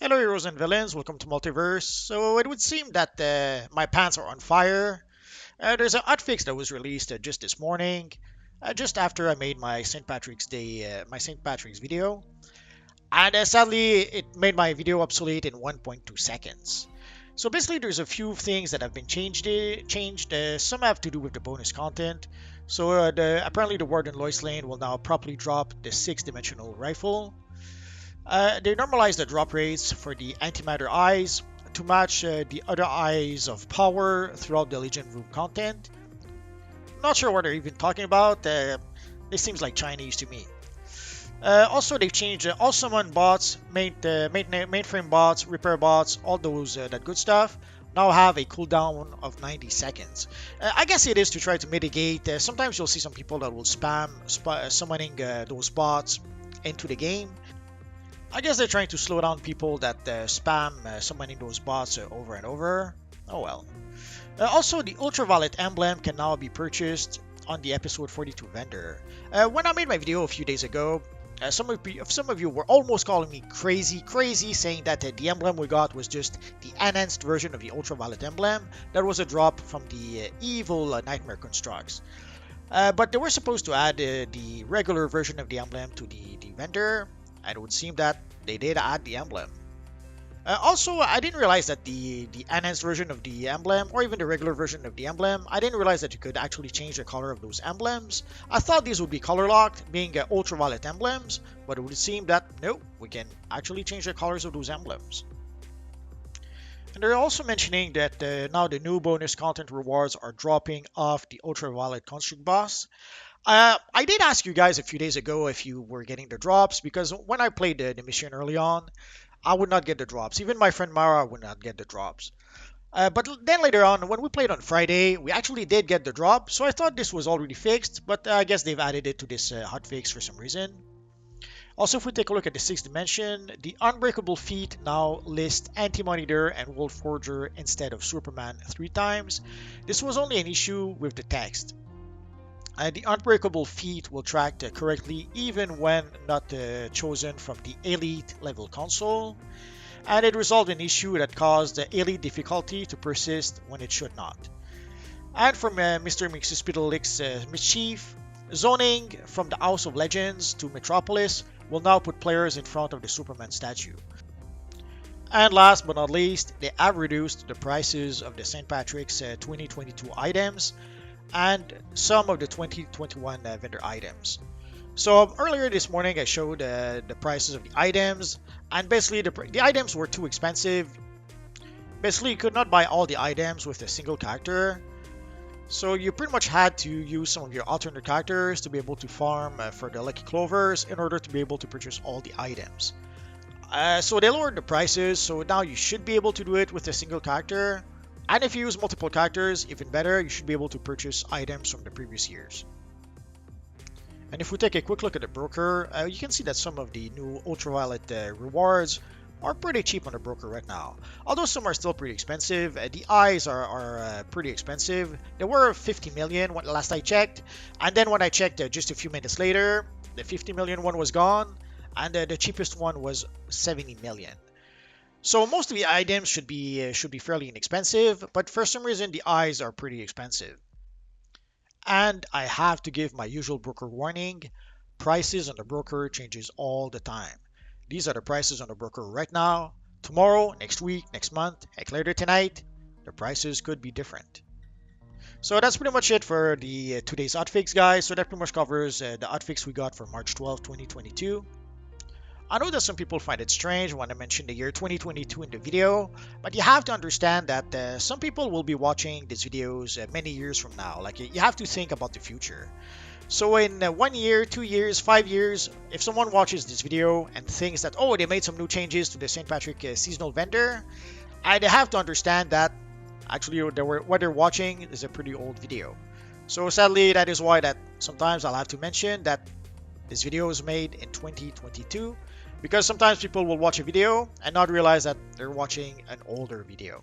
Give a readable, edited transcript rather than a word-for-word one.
Hello, heroes and villains. Welcome to Multiverse. So it would seem that my pants are on fire. There's a hotfix that was released just this morning, just after I made my St. Patrick's Day, my St. Patrick's video, and sadly it made my video obsolete in 1.2 seconds. So basically, there's a few things that have been changed. Some have to do with the bonus content. So apparently, the Warden Lois Lane will now properly drop the six-dimensional rifle. They normalized the drop rates for the antimatter eyes to match the other eyes of power throughout the Legion Room content. Not sure what they're even talking about. This seems like Chinese to me. Also, they've changed all summon bots, mainframe bots, repair bots, all those that good stuff. Now have a cooldown of 90 seconds. I guess it is to try to mitigate. Sometimes you'll see some people that will spam summoning those bots into the game. I guess they're trying to slow down people that spam summoning those bots over and over. Oh well. Also, the ultraviolet emblem can now be purchased on the episode 42 vendor. When I made my video a few days ago, some of you were almost calling me crazy, saying that the emblem we got was just the enhanced version of the ultraviolet emblem. That was a drop from the evil nightmare constructs. But they were supposed to add the regular version of the emblem to the vendor, and it would seem that they did add the emblem. Also, I didn't realize that the enhanced version of the emblem, or even the regular version of the emblem, I didn't realize that you could actually change the color of those emblems. I thought these would be color locked, being ultraviolet emblems, but it would seem that no, we can actually change the colors of those emblems. And they're also mentioning that now the new bonus content rewards are dropping off the ultraviolet construct boss. I did ask you guys a few days ago if you were getting the drops, because when I played the mission early on, I would not get the drops. Even my friend Mara would not get the drops. But then later on, when we played on Friday, we actually did get the drop, so I thought this was already fixed, but I guess they've added it to this hotfix for some reason. Also, if we take a look at the 6th dimension, the Unbreakable feat now lists Anti-Monitor and Wolf Forger instead of Superman 3 times. This was only an issue with the text. The Unbreakable feat will track correctly even when not chosen from the Elite level console, and it resolved an issue that caused the Elite difficulty to persist when it should not. And from Mr. Mixospitalic's Mischief, zoning from the House of Legends to Metropolis will now put players in front of the Superman statue. And last but not least, they have reduced the prices of the St. Patrick's 2022 items and some of the 2021 vendor items. So earlier this morning I showed the prices of the items, and basically the items were too expensive. Basically you could not buy all the items with a single character, so you pretty much had to use some of your alternate characters to be able to farm for the Lucky Clovers in order to be able to purchase all the items. So they lowered the prices, so now you should be able to do it with a single character. And if you use multiple characters, even better, you should be able to purchase items from the previous years. And if we take a quick look at the broker, you can see that some of the new ultraviolet rewards are pretty cheap on the broker right now. Although some are still pretty expensive. The eyes are pretty expensive. They were 50 million when last I checked. And then when I checked just a few minutes later, the 50 million one was gone. And the cheapest one was 70 million. So most of the items should be fairly inexpensive, but for some reason the eyes are pretty expensive. And I have to give my usual broker warning, prices on the broker changes all the time. These are the prices on the broker right now. Tomorrow, next week, next month, heck later tonight, the prices could be different. So that's pretty much it for the today's hotfix, guys. So that pretty much covers the hotfix we got for March 12, 2022. I know that some people find it strange when I mention the year 2022 in the video, but you have to understand that some people will be watching these videos many years from now. Like, you have to think about the future. So in 1 year, 2 years, 5 years, if someone watches this video and thinks that, oh, they made some new changes to the St. Patrick seasonal vendor, I'd have to understand that actually what they're watching is a pretty old video. So sadly, that is why that sometimes I'll have to mention that this video was made in 2022, because sometimes people will watch a video and not realize that they're watching an older video.